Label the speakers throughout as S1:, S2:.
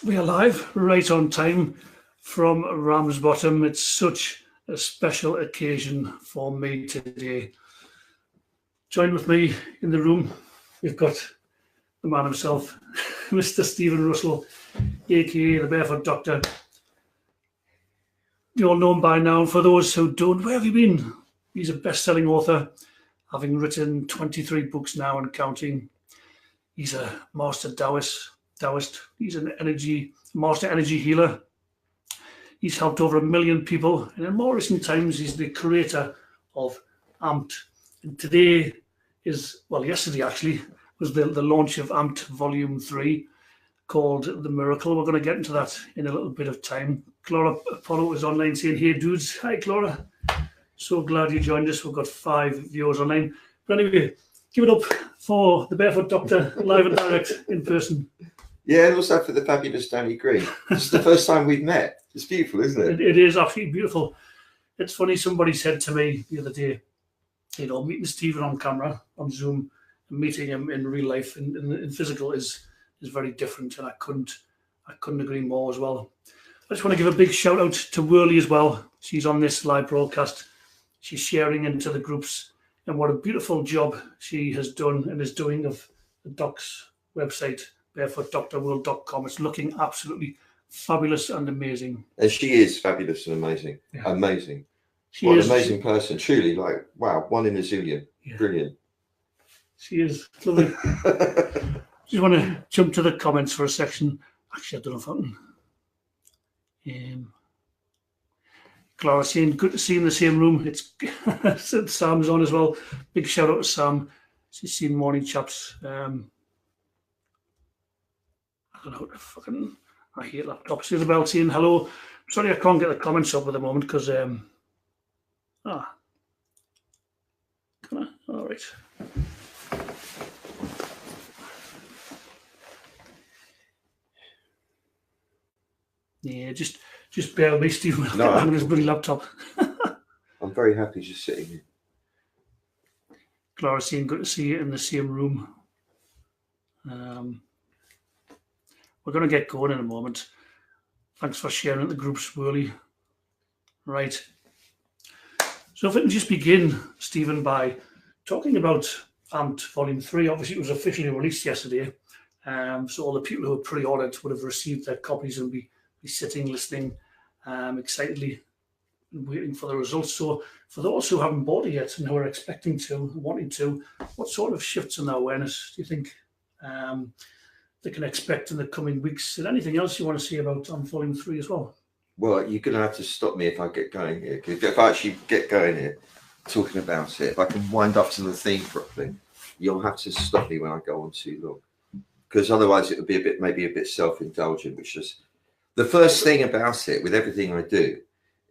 S1: We are live, right on time from Ramsbottom. It's such a special occasion for me today. Join with me in the room, we've got the man himself, Mr. Stephen Russell, aka the Barefoot Doctor. You all know him by now. For those who don't, where have you been? He's a best-selling author, having written 23 books now and counting. He's a master Taoist. He's an master energy healer. He's helped over 1 million people, and in more recent times, he's the creator of AMPED. And today yesterday actually, was the launch of AMPED Volume 3, called The Miracle. We're going to get into that in a little bit of time. Clara Apollo is online saying, "Hey dudes." Hi Clara. So glad you joined us. We've got 5 viewers online. But anyway, give it up for the Barefoot Doctor, live and direct in person.
S2: Yeah, and also for the fabulous Danny Greene. This is the first time we've met. It's beautiful, isn't it?
S1: It is absolutely beautiful. It's funny, somebody said to me the other day, meeting Stephen on camera, on Zoom, and meeting him in real life, in physical, is very different, and I couldn't agree more as well. I just want to give a big shout out to Whirly as well. She's on this live broadcast. She's sharing into the groups, and what a beautiful job she has done and is doing of the doc's website, barefootdoctorworld.com. It's looking absolutely fabulous and amazing.
S2: And she is fabulous and amazing. Yeah. Amazing. What an amazing person. Truly, like, wow, 1 in a zillion. Yeah. Brilliant.
S1: She is lovely. Just want to jump to the comments for a section. Actually, I don't know if I can. Clara saying, "Good to see you in the same room." It's Sam's on as well. Big shout out to Sam. She's seen morning chaps. I don't know what the fucking. I hate laptops. Isabel saying hello. Sorry I can't get the comments up at the moment because can I? All right. Yeah, just bear with me, Stephen.
S2: No,
S1: I'm on his bloody laptop.
S2: I'm very happy just sitting here.
S1: Clara saying, "Good to see you in the same room." We're going to get going in a moment. Thanks for sharing the groups, Whirly. Right. So if we can just begin, Stephen, by talking about AMPED Volume 3. Obviously, it was officially released yesterday. So all the people who have pre-ordered would have received their copies and be sitting, listening excitedly, waiting for the results. So for those who haven't bought it yet and who are expecting to, wanting to, what sort of shifts in their awareness do you think they can expect in the coming weeks? And anything else you want to say about Volume 3 as well?
S2: Well, you're going to have to stop me if I get going here. Because if I actually get going here, talking about it, if I can wind up to the theme properly, you'll have to stop me when I go on too long. Because otherwise it would be maybe a bit self-indulgent, which is the first thing about it. With everything I do,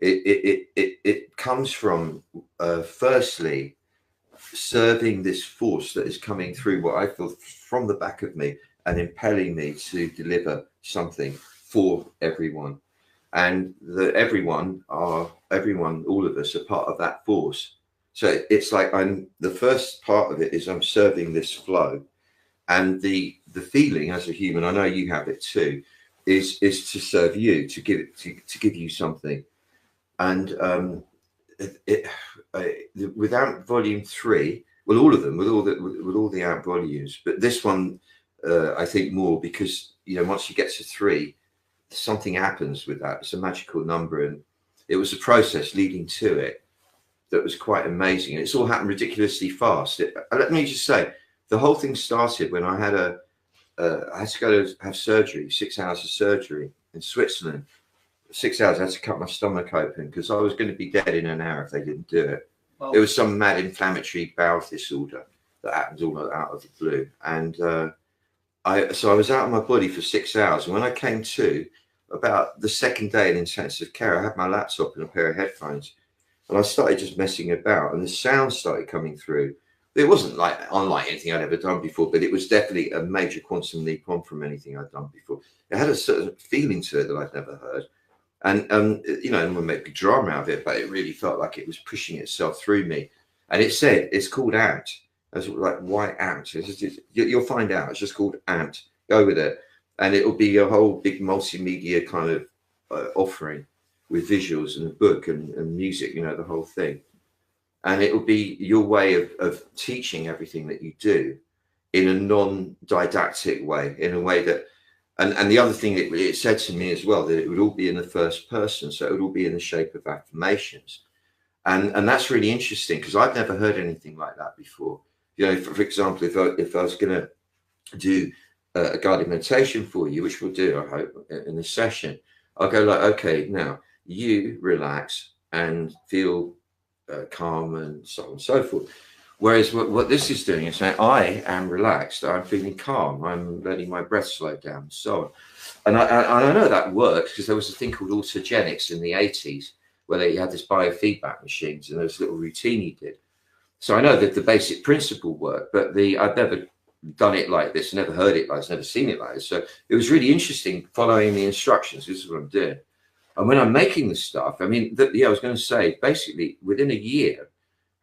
S2: it comes from firstly serving this force that is coming through what I feel from the back of me and impelling me to deliver something for everyone. And everyone, all of us are part of that force. So it's like the first part of it is I'm serving this flow. And the feeling as a human, I know you have it too, is to serve you, to give you something. And without Volume 3, well, all of them, with all the AMP volumes, but this one I think more because once you get to 3, something happens with that. It's a magical number, and it was a process leading to it that was quite amazing. And it's all happened ridiculously fast. Let me just say, the whole thing started when I had I had to go to have surgery, 6 hours of surgery in Switzerland. 6 hours, I had to cut my stomach open because I was going to be dead in an hour if they didn't do it. Wow. It was some mad inflammatory bowel disorder that happened all out of the blue. And I was out of my body for 6 hours. And when I came to, about the second day in intensive care, I had my laptop and a pair of headphones. And I started just messing about, and the sound started coming through. It wasn't unlike anything I'd ever done before, but it was definitely a major quantum leap on from anything I'd done before. It had a certain feeling to it that I'd never heard. And and we'll make a big drama out of it, but it really felt like it was pushing itself through me. And it said, it's called AMPED. I was like, why AMPED? You'll find out. It's just called AMPED. Go with it. and it'll be a whole big multimedia kind of offering with visuals and a book and music, you know, the whole thing. And it will be your way of teaching everything that you do in a non-didactic way, in a way that, and the other thing it said to me as well, that it would all be in the first person, so it would all be in the shape of affirmations. And that's really interesting, because I've never heard anything like that before. You know, for example, if I was going to do a guided meditation for you, which we'll do, I hope, in this session, I'll go like, okay, now you relax and feel calm and so on and so forth. Whereas what this is doing is saying, I am relaxed, I'm feeling calm, I'm letting my breath slow down, and so on. And I know that works, because there was a thing called autogenics in the 80s, where you had this biofeedback machines, and there was a little routine you did. So I know that the basic principle worked, but I've never done it like this, never heard it like this, never seen it like this. So it was really interesting following the instructions. This is what I'm doing. And when I'm making the stuff, I mean, I was going to say, basically, within a year,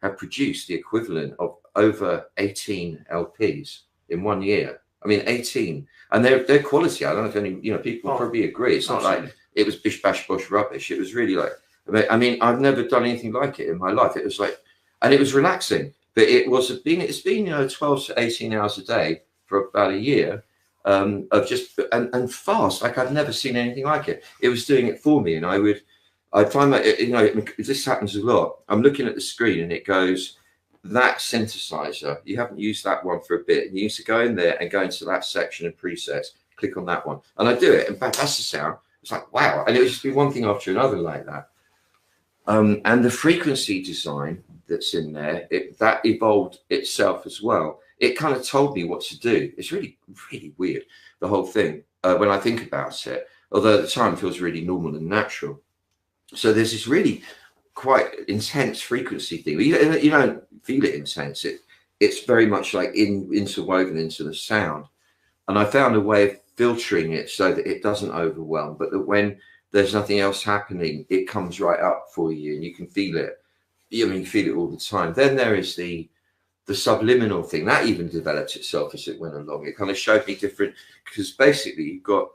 S2: have produced the equivalent of over 18 LPs in 1 year. I mean, 18. And they're quality. I don't know if any, you know, people probably agree. It's not like it was bish, bash, bosh rubbish. It was really like, I mean, I've never done anything like it in my life. It was like, and it was relaxing. But it's been, you know, 12 to 18 hours a day for about a year. Of just and fast, like I've never seen anything like it. It was doing it for me, and I'd find that, you know, this happens a lot. I'm looking at the screen and it goes, that synthesizer, you haven't used that one for a bit. You need to go in there and go into that section of presets, click on that one, and I do it. In fact, that's the sound. It's like, wow, and it would just be one thing after another like that. And the frequency design that's in there, that evolved itself as well. It kind of told me what to do. It's really, really weird, the whole thing, when I think about it, although at the time it feels really normal and natural. So there's this really quite intense frequency thing. You don't feel it intense. It's very much like interwoven into the sound. And I found a way of filtering it so that it doesn't overwhelm, but that when there's nothing else happening, it comes right up for you and you can feel it. I mean, you feel it all the time. Then there is the subliminal thing that even developed itself as it went along. It kind of showed me different, because basically you've got,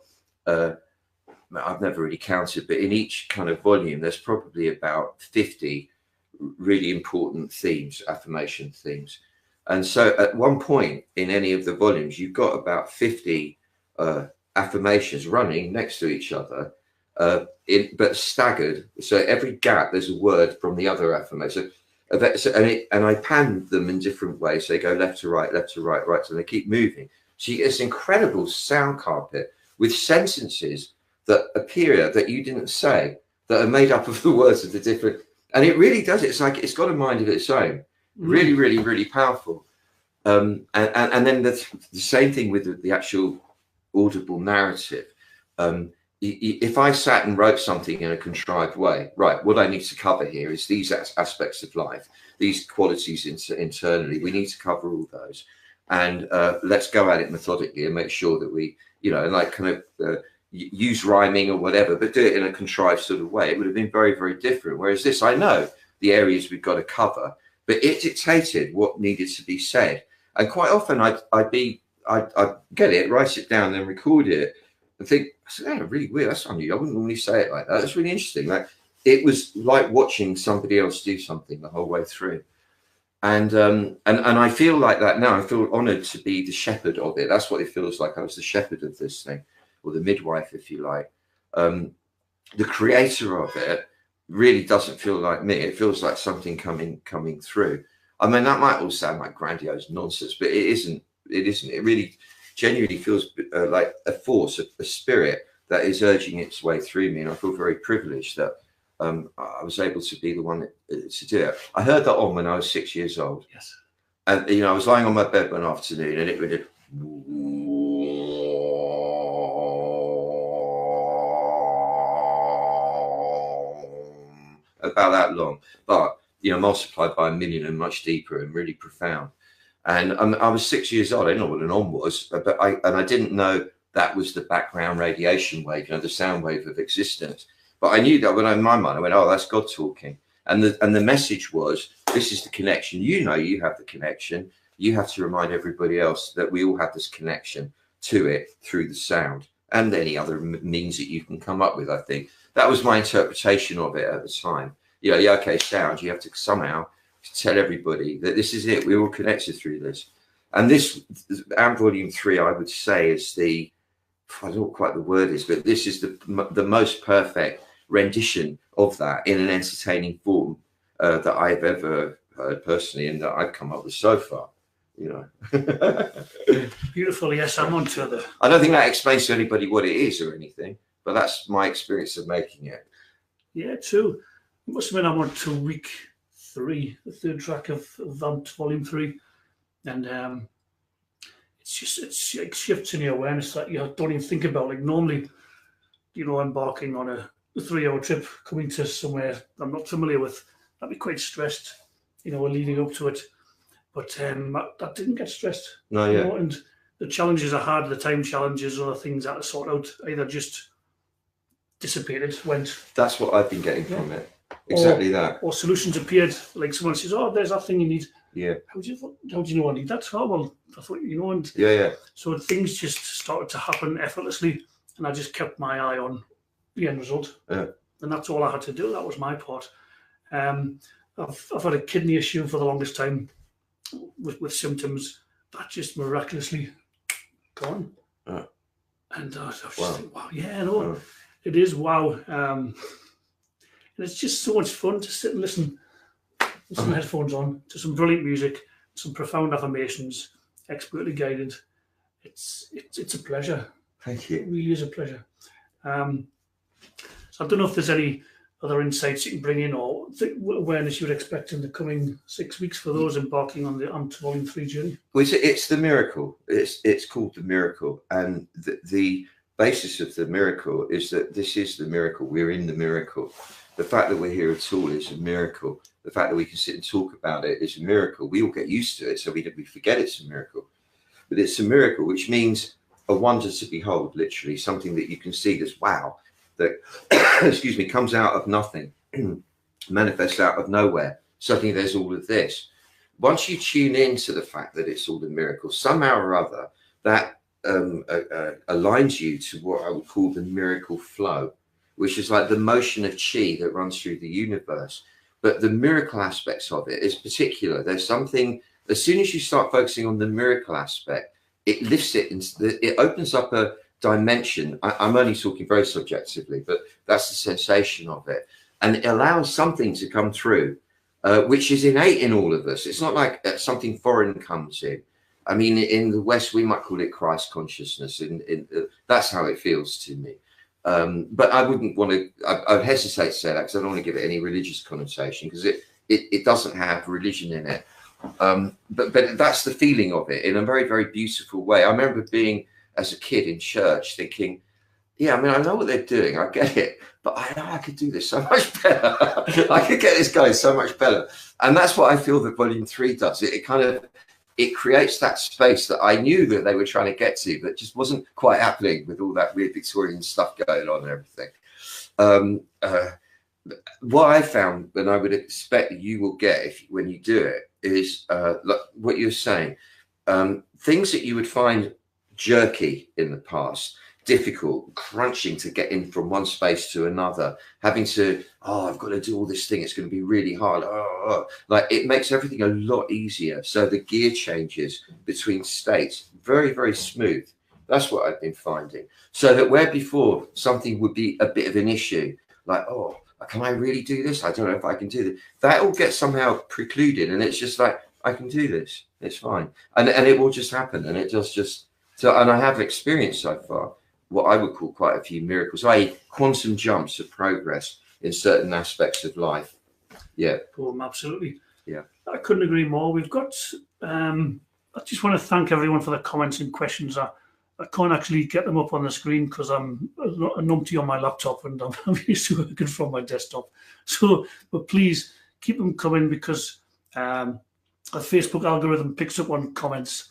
S2: I've never really counted, but in each kind of volume, there's probably about 50 really important themes, affirmation themes. And so at one point in any of the volumes, you've got about 50 affirmations running next to each other, but staggered. So every gap, there's a word from the other affirmation. And I pan them in different ways. They go left to right, right, so they keep moving. So you get this incredible sound carpet with sentences that appear that you didn't say, that are made up of the words of the different. And it really does. It's like it's got a mind of its own. Really, really, really powerful. And then the same thing with the actual audible narrative. If I sat and wrote something in a contrived way, right, what I need to cover here is these aspects of life, these qualities internally. We need to cover all those, and let's go at it methodically and make sure that we, you know, and like kind of use rhyming or whatever, but do it in a contrived sort of way. It would have been very, very different. Whereas this, I know the areas we've got to cover, but it dictated what needed to be said. And quite often I'd get it, write it down, then record it, and think, that's really weird. That's unusual. I wouldn't normally say it like that. That's really interesting. Like it was like watching somebody else do something the whole way through. And I feel like that now. I feel honoured to be the shepherd of it. That's what it feels like. I was the shepherd of this thing, or the midwife, if you like. The creator of it really doesn't feel like me. It feels like something coming through. I mean, that might all sound like grandiose nonsense, but it isn't. It isn't. It really genuinely feels like a force, a spirit that is urging its way through me. And I feel very privileged that I was able to be the one to do it. I heard that on when I was 6 years old.
S1: Yes.
S2: And, you know, I was lying on my bed one afternoon and it would about that long, but, you know, multiplied by 1 million and much deeper and really profound. And I was 6 years old. I didn't know what an om was, but I didn't know that was the background radiation wave, you know, the sound wave of existence. But I knew that when in my mind, I went, oh, that's God talking. And the message was, this is the connection. You know, you have the connection. You have to remind everybody else that we all have this connection to it through the sound. and any other means that you can come up with. I think that was my interpretation of it at the time. Yeah, okay, sound. You have to somehow tell everybody that this is it. We're all connected through this. And this AMP Volume 3, I would say, is I don't know what quite the word is, but this is the most perfect rendition of that in an entertaining form that I've ever heard personally, and that I've come up with so far.
S1: Beautiful. Yes, I'm on to the.
S2: I don't think that explains to anybody what it is or anything, but that's my experience of making it.
S1: Yeah, true. It must have been I'm on to week 3, the 3rd track of AMPED Volume 3, and it shifts in your awareness that you don't even think about. Like normally, embarking on a 3-hour trip, coming to somewhere I'm not familiar with, I'd be quite stressed, leading up to it. But that didn't get stressed.
S2: No, yeah.
S1: And the challenges I had, the time challenges, other things I had to sort out, either just dissipated, went.
S2: That's what I've been getting from it. Exactly that.
S1: Or solutions appeared. Like someone says, "Oh, there's that thing you need."
S2: Yeah.
S1: How do you know I need that? Oh, well, I thought and
S2: yeah.
S1: So things just started to happen effortlessly, and I just kept my eye on the end result.
S2: Yeah.
S1: And that's all I had to do. That was my part. I've had a kidney issue for the longest time. With symptoms that just miraculously gone, and I was just like, wow, it is wow, and it's just so much fun to sit and listen with some headphones on to some brilliant music, some profound affirmations, expertly guided. It's a pleasure.
S2: Thank you.
S1: It really is a pleasure. So I don't know if there's any other insights you can bring in or awareness you would expect in the coming 6 weeks for those embarking on the AMPED Volume 3 journey?
S2: Well, it's the miracle. It's called the miracle. And the basis of the miracle is that this is the miracle. We're in the miracle. The fact that we're here at all is a miracle. The fact that we can sit and talk about it is a miracle. We all get used to it, so we forget it's a miracle. But it's a miracle, which means a wonder to behold, literally, something that you can see as wow. That excuse me, comes out of nothing, manifests out of nowhere. Suddenly there's all of this. Once you tune into the fact that it's all a miracle, somehow or other, that aligns you to what I would call the miracle flow, which is like the motion of chi that runs through the universe. But the miracle aspects of it is particular. There's something, as soon as you start focusing on the miracle aspect, it lifts it, it opens up a dimension. I'm only talking very subjectively, but that's the sensation of it, and it allows something to come through which is innate in all of us. It's not like something foreign comes in. I mean, in the West we might call it Christ consciousness, that's how it feels to me. But I wouldn't want to, I hesitate to say that because I don't want to give it any religious connotation, because it doesn't have religion in it. But that's the feeling of it in a very, very beautiful way. I remember being, as a kid in church, thinking, yeah, I mean, I know what they're doing, I get it, but I know I could do this so much better. I could get this going so much better. And that's what I feel that Volume 3 does. It creates that space that I knew that they were trying to get to, but just wasn't quite happening with all that weird Victorian stuff going on and everything. What I found, and I would expect that you will get when you do it, is like what you're saying, things that you would find jerky in the past, difficult, crunching to get in from one space to another, having to, I've got to do all this thing, it's going to be really hard. Like, it makes everything a lot easier. So the gear changes between states, very, very smooth. That's what I've been finding. So that where before something would be a bit of an issue, like, can I really do this? I don't know if I can do this. That all gets somehow precluded, and it's just like, I can do this. It's fine. And it will just happen. And it does just, so, and I have experienced so far what I would call quite a few miracles, i.e. quantum jumps of progress in certain aspects of life. Yeah.
S1: Absolutely.
S2: Yeah.
S1: I couldn't agree more. We've got, I just want to thank everyone for the comments and questions. I can't actually get them up on the screen because I'm a numpty on my laptop and I'm used to working from my desktop. So, but please keep them coming, because the Facebook algorithm picks up on comments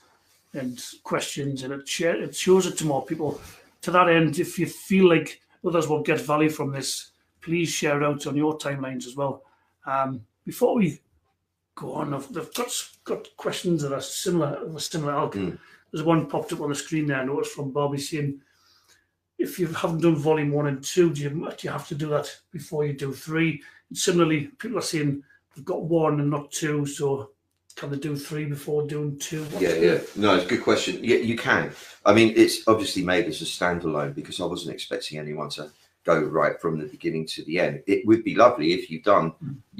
S1: and questions, and it shows it to more people. To that end, if you feel like others will get value from this, please share it out on your timelines as well. Before we go on, they've got questions that are similar ilk. There's one popped up on the screen there, I noticed, from Bobby saying, if you haven't done volume 1 and 2, do you have to do that before you do 3? And similarly, people are saying they've got 1 and not 2, so can they do 3 before doing 2?
S2: Yeah. No, it's a good question. Yeah, you can. I mean, it's obviously made as a standalone because I wasn't expecting anyone to go right from the beginning to the end. It would be lovely if you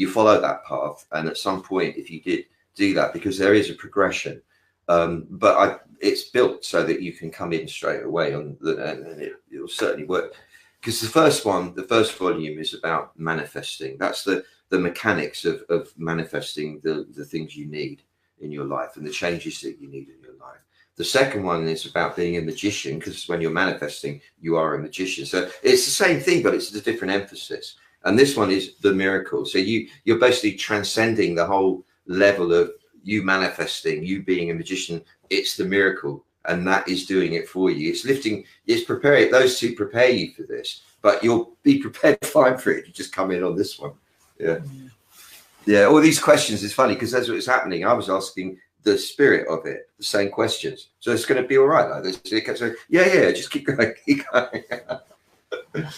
S2: follow that path, and at some point, if you did do that, because there is a progression. But it's built so that you can come in straight away and it'll certainly work. Because the first volume is about manifesting. That's the mechanics of manifesting the things you need in your life and the changes that you need in your life. The second one is about being a magician, because when you're manifesting, you are a magician. So it's the same thing, but it's a different emphasis. And this one is the miracle. So you're basically transcending the whole level of you manifesting, you being a magician. It's the miracle, and that is doing it for you. It's lifting, it's preparing. Those two prepare you for this, but you'll be prepared fine for it. You just come in on this one. Yeah. All these questions is funny because that's what's happening. I was asking the spirit of it the same questions, so it's going to be all right like this. It kept saying, yeah, just keep going.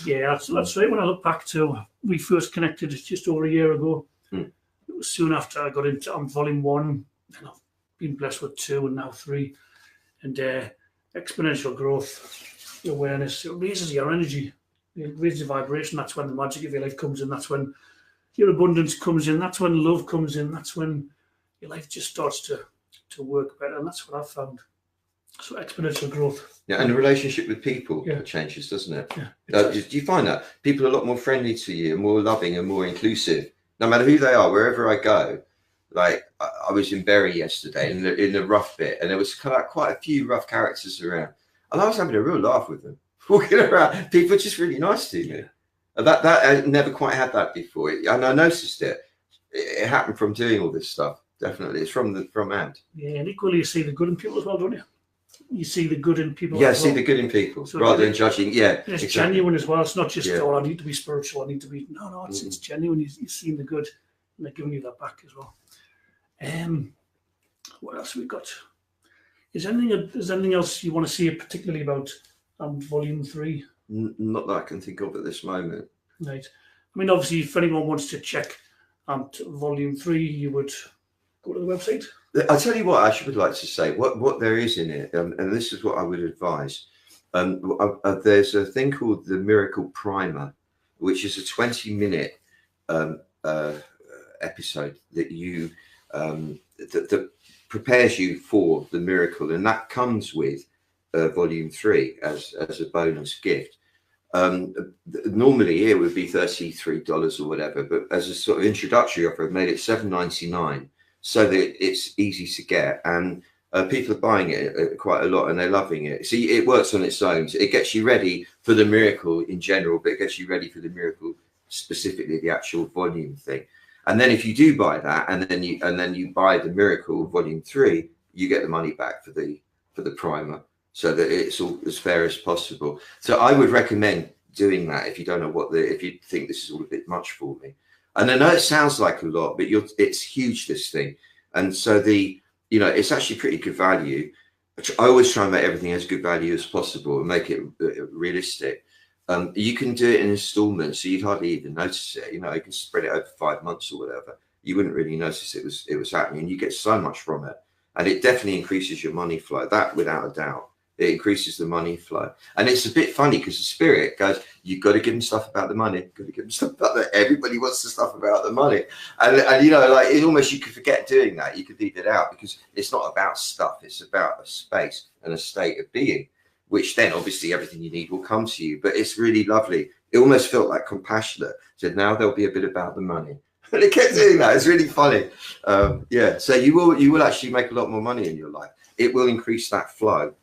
S1: Yeah, that's right. When I look back to we first connected just over a year ago, it was soon after I got into volume 1, and I've been blessed with 2 and now 3, and exponential growth, awareness. It raises your energy, it raises your vibration. That's when the magic of your life comes in. That's when your abundance comes in. That's when love comes in. That's when your life just starts to work better, and that's what I've found. So exponential growth.
S2: Yeah, and the relationship with people changes, doesn't it?
S1: Yeah.
S2: Do you find that people are a lot more friendly to you, more loving, and more inclusive, no matter who they are, wherever I go? Like I was in Bury yesterday in the rough bit, and there was quite a few rough characters around, and I was having a real laugh with them walking around. People are just really nice to me. That I never quite had that before, and I noticed it. It happened from doing all this stuff. Definitely, it's from AMPED.
S1: Yeah, and equally you see the good in people as well, don't you? You see the good in people.
S2: Yeah, see the good in people rather than judging. Yeah,
S1: it's genuine as well. It's not just I need to be spiritual. I need to be. No, it's genuine. You've seen the good, and they're giving you that back as well. What else have we got? Is there anything else you want to see particularly about volume 3?
S2: Not that I can think of at this moment.
S1: Right. I mean, obviously, if anyone wants to check volume 3, you would go to the website.
S2: I'll tell you what I would like to say, what there is in it, and this is what I would advise. There's a thing called the Miracle Primer, which is a 20-minute episode that you that prepares you for the miracle, and that comes with volume 3 as a bonus gift. Normally it would be $33 or whatever, but as a sort of introductory offer, I've made it $7.99 so that it's easy to get, and people are buying it quite a lot and they're loving it. See, it works on its own. So it gets you ready for the miracle in general, but it gets you ready for the miracle specifically, the actual volume thing. And then if you do buy that, and then you buy the miracle volume 3, you get the money back for the primer, so that it's all as fair as possible. So I would recommend doing that if you don't know if you think this is all a bit much for me. And I know it sounds like a lot, but it's huge, this thing. And so it's actually pretty good value. I always try and make everything as good value as possible and make it realistic. You can do it in installments, so you'd hardly even notice it. You can spread it over 5 months or whatever. You wouldn't really notice it was happening, and you get so much from it. And it definitely increases your money flow. That, without a doubt, it increases the money flow. And it's a bit funny because the spirit goes, you've got to give them stuff about the money. Got to give them stuff about that. Everybody wants the stuff about the money. And like it almost, you could forget doing that. You could leave it out because it's not about stuff. It's about a space and a state of being, which then obviously everything you need will come to you. But it's really lovely. It almost felt like compassionate. Said, now there'll be a bit about the money. And it kept doing that. It's really funny. So you will actually make a lot more money in your life. It will increase that flow.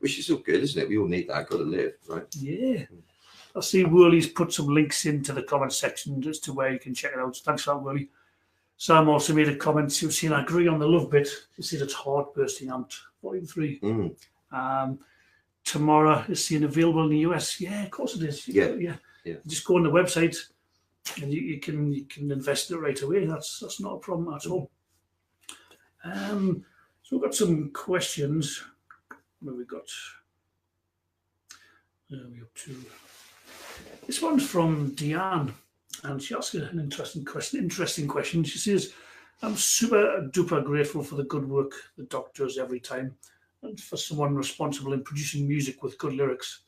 S2: Which is all good, isn't it? We all need that. Got to live, right? Yeah.
S1: I see Whirly's put some links into the comment section as to where you can check it out. Thanks for that, Whirly. Sam also made a comment. You've seen, I agree on the love bit. You see that's heart bursting amped, volume 3. Tomorrow is seen available in the US. Yeah, of course it is. Yeah. Just go on the website and you can invest it right away. That's not a problem at all. So we've got some questions. What have we got? Where are we up to? This one's from Deanne, and she asks an interesting question. She says, I'm super duper grateful for the good work the doc does every time, and for someone responsible in producing music with good lyrics.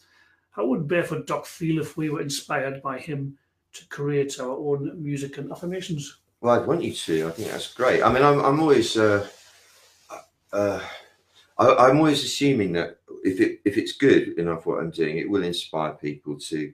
S1: How would Barefoot Doc feel if we were inspired by him to create our own music and affirmations?
S2: Well, I'd want you to. I think that's great. I mean, I'm always I'm always assuming that if it's good enough what I'm doing, it will inspire people to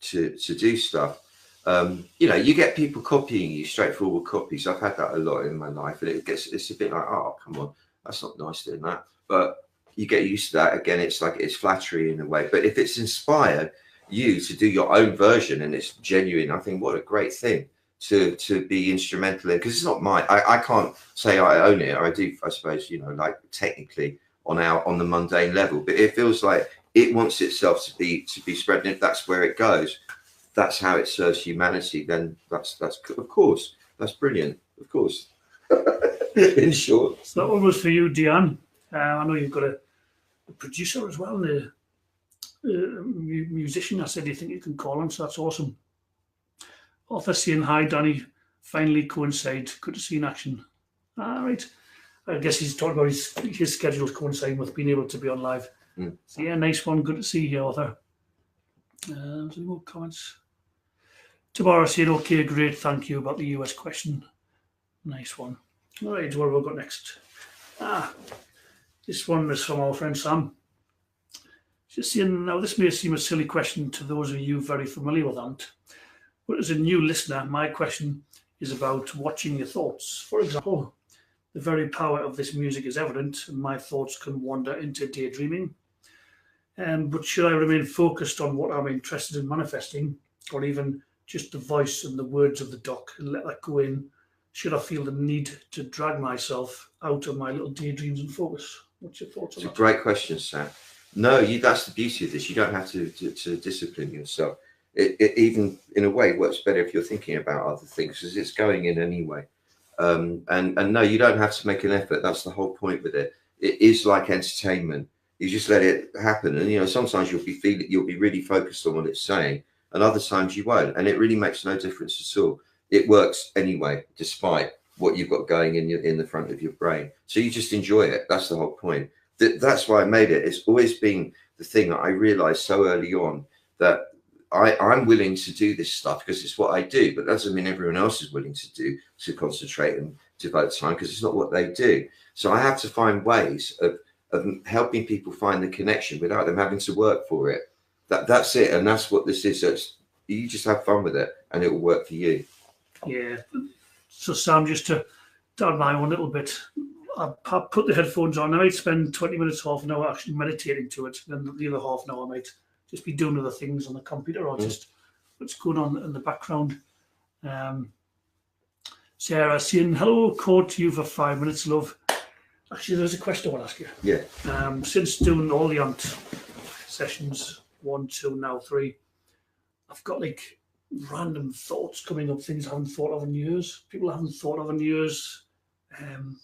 S2: do stuff. You get people copying you, straightforward copies. I've had that a lot in my life, and it's a bit like, oh, come on, that's not nice doing that. But you get used to that. Again, it's like it's flattery in a way. But if it's inspired you to do your own version and it's genuine, I think what a great thing to be instrumental in, because it's not mine. I can't say I own it. I do, I suppose, like technically on the mundane level, but it feels like it wants itself to be spread, and if that's where it goes, that's how it serves humanity, then that's of course, that's brilliant, of course. In short.
S1: So that one was for you, Deanne. I know you've got a producer as well, and a musician. I said, do you think you can call him? So that's awesome. Author saying, hi, Danny. Finally coincide. Good to see you in action. All right. I guess he's talking about his schedules coinciding with being able to be on live. So yeah, nice one. Good to see you, Author. Any more comments? Tamara saying, okay, great. Thank you about the US question. Nice one. All right, what have we got next? This one is from our friend Sam. Just saying, now this may seem a silly question to those of you very familiar with AMPED, but as a new listener, my question is about watching your thoughts. For example, the very power of this music is evident, and my thoughts can wander into daydreaming. But should I remain focused on what I'm interested in manifesting, or even just the voice and the words of the doc, and let that go in? Should I feel the need to drag myself out of my little daydreams and focus? What's your thoughts on that?
S2: It's a great question, Sam. No, that's the beauty of this. You don't have to discipline yourself. It even, in a way, works better if you're thinking about other things, because it's going in anyway. And no, you don't have to make an effort. That's the whole point with it. It is like entertainment. You just let it happen. And, sometimes you'll be really focused on what it's saying, and other times you won't. And it really makes no difference at all. It works anyway, despite what you've got going in the front of your brain. So you just enjoy it. That's the whole point. That's why I made it. It's always been the thing that I realized so early on, that I'm willing to do this stuff because it's what I do, but that doesn't mean everyone else is willing to concentrate and devote time, because it's not what they do. So I have to find ways of helping people find the connection without them having to work for it. That's it. And that's what this is. So you just have fun with it and it will work for you.
S1: Yeah. So Sam, just to add my own little bit, I put the headphones on. I might spend 20 minutes, half an hour actually meditating to it. Then the other half an hour I might just be doing other things on the computer, or just what's going on in the background. Sarah saying, hello, code to you for 5 minutes, love. Actually, there's a question I want to ask you.
S2: Yeah.
S1: Since doing all the AMPED sessions, 1, 2, now 3, I've got like random thoughts coming up, things I haven't thought of in years, people I haven't thought of in years,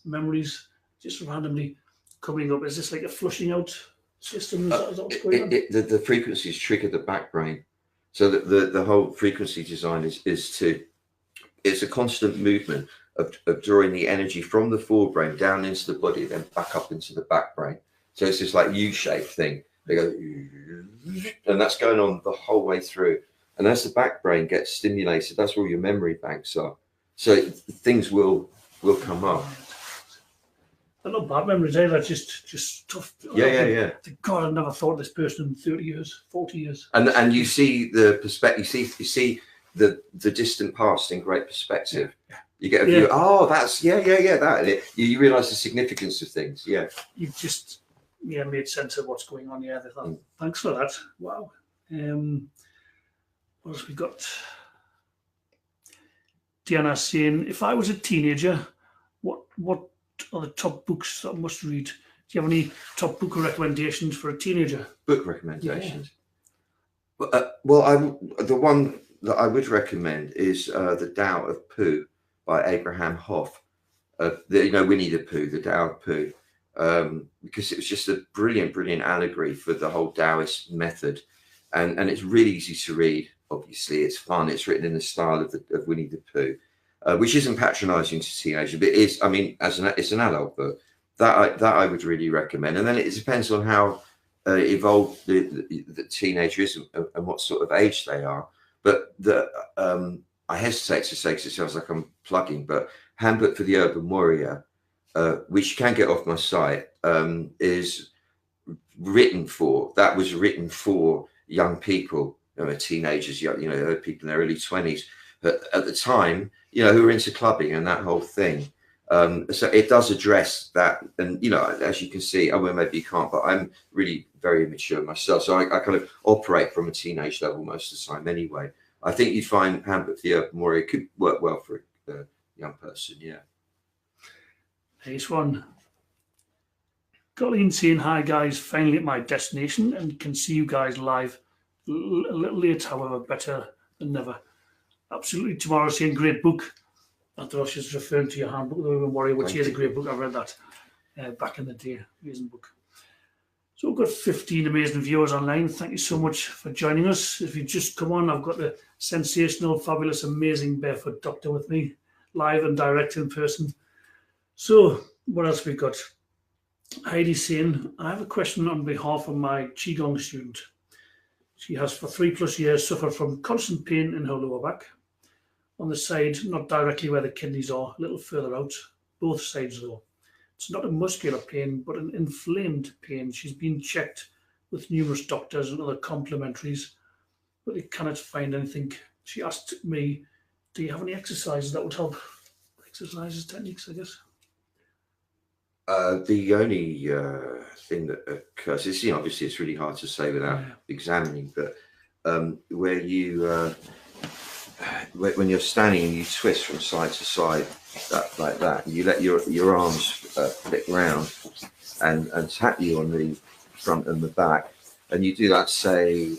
S1: memories just randomly coming up. Is this like a flushing out system? Is that what's going on?
S2: The frequencies trigger the back brain. So the whole frequency design it's a constant movement of drawing the energy from the forebrain down into the body, then back up into the back brain. So it's this like U-shaped thing. They go, and that's going on the whole way through. And as the back brain gets stimulated, that's where your memory banks are. So things will come up.
S1: They're not bad memories either, just tough.
S2: Yeah.
S1: God, I never thought of this person in 30 years, 40 years.
S2: And you see the perspective, you see the distant past in great perspective.
S1: Yeah.
S2: You get a view, oh, that's, that. You realise the significance of things, yeah.
S1: You've just, made sense of what's going on, Thanks for that. Wow. What else we got? Diana saying, if I was a teenager, what are the top books that I must read? Do you have any top book recommendations for a teenager?
S2: Book recommendations? Yeah. Well, the one that I would recommend is The Tao of Pooh by Abraham Hoff. Winnie the Pooh, The Tao of Pooh, because it was just a brilliant allegory for the whole Taoist method. and it's really easy to read. Obviously, it's fun. It's written in the style of Winnie the Pooh, which isn't patronising to teenagers, but it is. I mean, it's an adult book that I would really recommend. And then it depends on how evolved the teenager is and what sort of age they are. But I hesitate to say, because it sounds like I'm plugging, but Handbook for the Urban Warrior, which you can get off my site, is written for young people, teenagers, people in their early 20s, but at the time, who were into clubbing and that whole thing. So it does address that, and as you can see, maybe you can't, but I'm really very immature myself, so I kind of operate from a teenage level most of the time anyway. I think you'd find Handbook for the Urban Warrior could work well for a young person. Yeah.
S1: Nice one. Colleen saying, hi guys, finally at my destination and can see you guys live. A little late, however, better than never. Absolutely. Tomorrow saying, great book. I thought she was referring to your Handbook of the Urban Warrior, which is a great book. I read that back in the day. Amazing book. So we've got 15 amazing viewers online. Thank you so much for joining us. If you just come on, I've got the sensational, fabulous, amazing Barefoot Doctor with me, live and direct in person. So what else we've got? Heidi saying, I have a question on behalf of my Qigong student. She has for 3+ years suffered from constant pain in her lower back. On the side, not directly where the kidneys are, a little further out, both sides though. It's not a muscular pain, but an inflamed pain. She's been checked with numerous doctors and other complementaries, but they cannot find anything. She asked me, do you have any exercises that would help? Exercises, techniques, I guess.
S2: The only thing that occurs is, obviously it's really hard to say without examining, but where you, when you're standing and you twist from side to side, like that, you let your arms flick round and tap you on the front and the back, and you do that, say,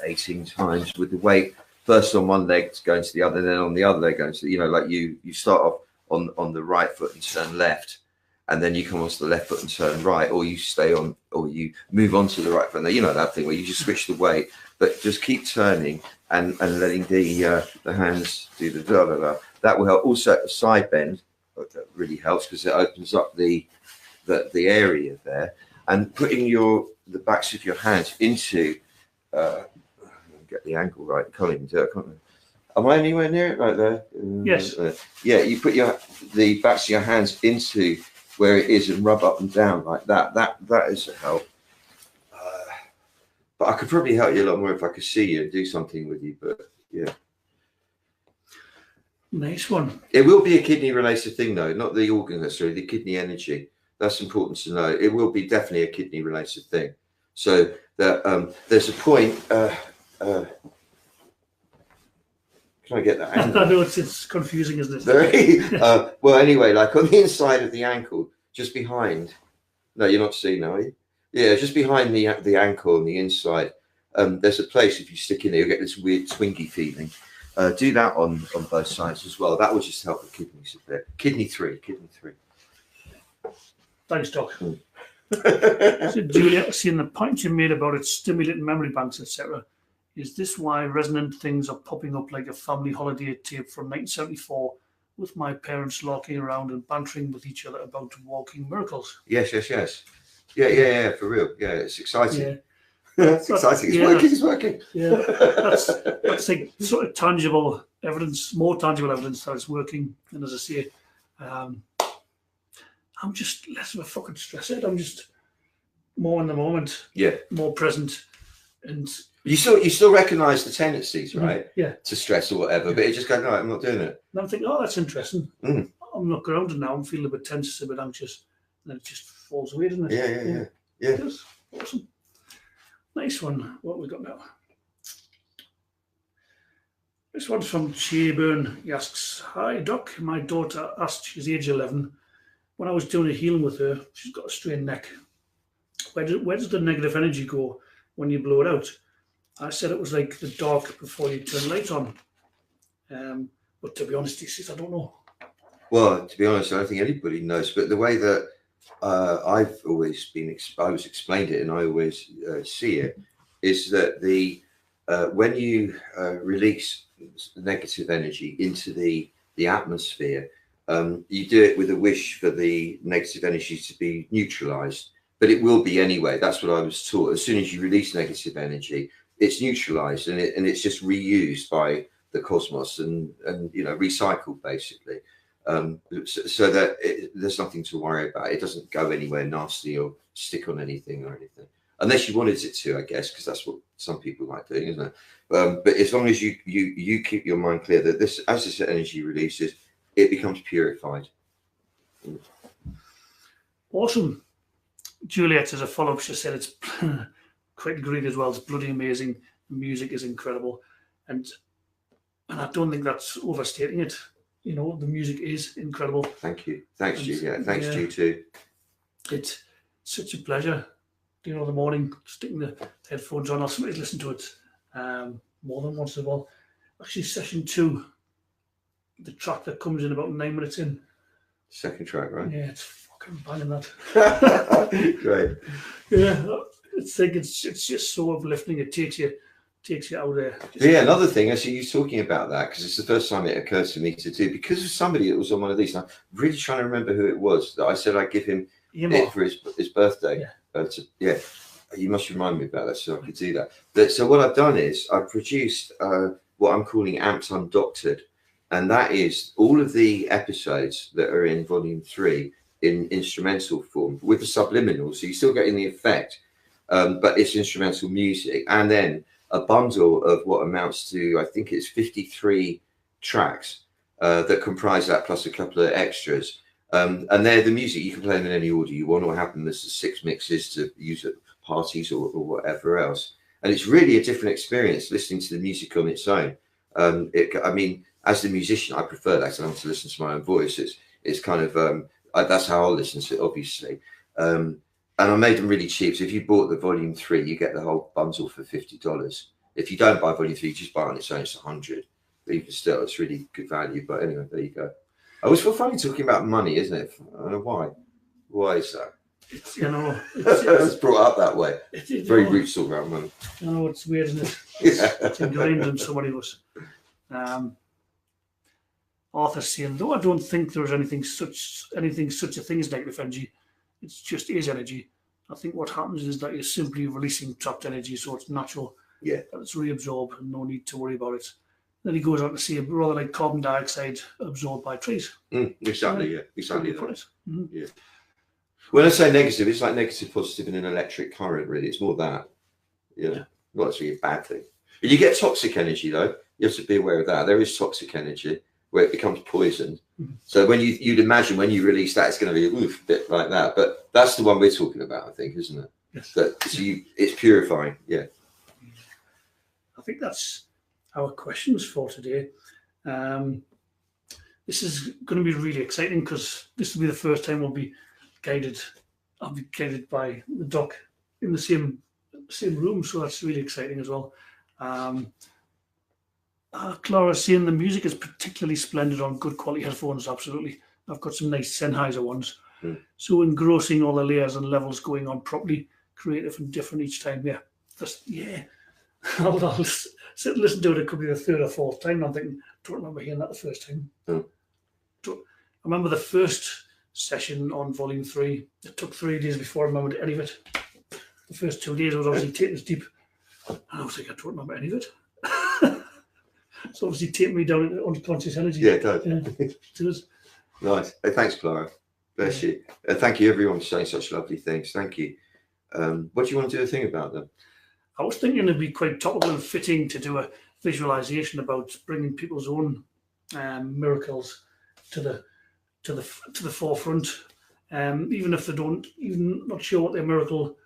S2: 18 times with the weight first on one leg going to the other, then on the other leg going to like you start off on the right foot and turn left, and then you come onto the left foot and turn right, or you stay on, or you move on to the right foot. That thing where you just switch the weight, but just keep turning and letting the hands do the blah, blah, blah. That will help. Also, a side bend, that really helps because it opens up the area there, and putting the backs of your hands into get the angle right. Can't even do it. Can't I? Am I anywhere near it? Right there.
S1: Yes.
S2: Yeah. You put the backs of your hands into where it is and rub up and down like that. That is a help. But I could probably help you a lot more if I could see you and do something with you. But yeah.
S1: Nice one.
S2: It will be a kidney-related thing, though, not the organ necessarily, the kidney energy. That's important to know. It will be definitely a kidney-related thing. So that there's a point. Can I get that angle?
S1: I know it's confusing, isn't it?
S2: Very. Well, anyway, like on the inside of the ankle, just behind. No, you're not seeing now, are you? Yeah, just behind the ankle on the inside. There's a place, if you stick in there, you'll get this weird twingy feeling. Do that on both sides as well. That will just help the kidneys a bit. Kidney three.
S1: Thanks, Doc. So, Julia, seeing the point you made about it stimulating memory banks, etc., is this why resonant things are popping up like a family holiday tape from 1974 with my parents larking around and bantering with each other about walking miracles?
S2: Yes. Yeah, for real. Yeah, it's exciting.
S1: Yeah.
S2: It's exciting. It's working.
S1: Yeah, that's like sort of tangible evidence, more tangible evidence that it's working. And as I say, I'm just less of a fucking stresshead. I'm just more in the moment.
S2: Yeah. More
S1: present. And
S2: you still recognise the tendencies, right?
S1: Yeah.
S2: To stress or whatever, but it just goes, no, I'm not doing it.
S1: And I'm thinking, oh, that's interesting.
S2: Mm.
S1: I'm not grounded now. I'm feeling a bit tense, a bit anxious. And then it just falls away, doesn't
S2: it? Yeah.
S1: It does. Awesome. Nice one. What have we got now? This one's from Cheburn. He asks, hi, Doc. My daughter asked, she's age 11. When I was doing a healing with her, she's got a strained neck. Where does the negative energy go when you blow it out? I said it was like the dark before you turn light on. But to be honest, he says, I don't know.
S2: Well, to be honest, I don't think anybody knows. But the way that I've always been exposed, explained it, and I always see it, is that the when you release negative energy into the atmosphere, you do it with a wish for the negative energy to be neutralized, but it will be anyway. That's what I was taught. As soon as you release negative energy, it's neutralized, and it's just reused by the cosmos and recycled basically. So that there's nothing to worry about. It doesn't go anywhere nasty or stick on anything or anything, unless you wanted it to, I guess, because that's what some people like doing, isn't it? But as long as you keep your mind clear that as this energy releases, it becomes purified.
S1: Awesome. Juliet, as a follow-up, she said it's quite Greene as well. It's bloody amazing. The music is incredible, and I don't think that's overstating it. The music is incredible.
S2: Thank you. Thanks, Juliet. Thanks, you too.
S1: It's such a pleasure. The morning, sticking the headphones on. I'll sometimes listen to it more than once as well. Actually, session 2, the track that comes in about 9 minutes in.
S2: Second track, right?
S1: Yeah, it's fucking banging that.
S2: Great.
S1: Yeah, it's just so uplifting. It takes you out there.
S2: Yeah, another thing, actually, you talking about that, because it's the first time it occurred to me to do, because of somebody that was on one of these, and I'm really trying to remember who it was, that I said I'd give him it for his birthday.
S1: Yeah.
S2: You must remind me about that so I could do that. So what I've done is I've produced what I'm calling AMPED Undoctored, and that is all of the episodes that are in volume 3 in instrumental form with the subliminal, so you're still getting the effect, but it's instrumental music, and then a bundle of what amounts to, I think it's 53 tracks that comprise that, plus a couple of extras. And they're the music. You can play them in any order you want, or have them as 6 mixes to use at parties or whatever else. And it's really a different experience listening to the music on its own. I mean, as the musician, I prefer that. I want to listen to my own voice. It's kind of that's how I'll listen to it, obviously. And I made them really cheap. So if you bought the volume 3, you get the whole bundle for $50. If you don't buy volume 3, you just buy it on its own, it's $100. But even still, it's really good value. But anyway, there you go. I always feel funny talking about money, isn't it? I don't know why. Why is that? It's brought up that way. It's very rude to talk about money.
S1: It's weird, isn't it? It's ingrained in so many of us. Arthur's saying, though I don't think there's anything such a thing as negative energy. It's just is energy. I think what happens is that you're simply releasing trapped energy, so it's natural.
S2: Yeah.
S1: That it's reabsorbed and no need to worry about it. Then he goes on to say, rather like carbon dioxide absorbed by trees.
S2: Exactly, yeah. Exactly.
S1: Mm-hmm.
S2: Yeah. When I say negative, it's like negative, positive in an electric current, really. It's more that. Yeah. Not actually a bad thing. And you get toxic energy, though. You have to be aware of that. There is toxic energy where it becomes poisoned. Mm-hmm. So when you'd imagine when you release that, it's going to be a bit like that. But that's the one we're talking about, I think, isn't it?
S1: Yes.
S2: It's purifying, yeah.
S1: I think that's our questions for today. This is going to be really exciting because this will be the first time I'll be guided by the doc in the same room, so that's really exciting as well. Clara's saying the music is particularly splendid on good quality headphones. Absolutely. I've got some nice Sennheiser ones. So engrossing, all the layers and levels going on properly, creative and different each time. I'll sit and listen to it. It could be the 3rd or 4th time. I'm thinking, don't remember hearing that the first time. I remember the first session on volume 3. It took 3 days before I remembered any of it. The first 2 days I was obviously taking us deep. And I was like, I don't remember any of it. It's obviously taking me down into unconscious energy.
S2: Yeah, it does.
S1: Yeah, it does.
S2: Nice. Hey, thanks, Clara. Bless you. Thank you, everyone, for saying such lovely things. Thank you. What do you want to do a thing about them?
S1: I was thinking it'd be quite topical and fitting to do a visualization about bringing people's own miracles to the forefront, even if they don't, even not sure what their miracle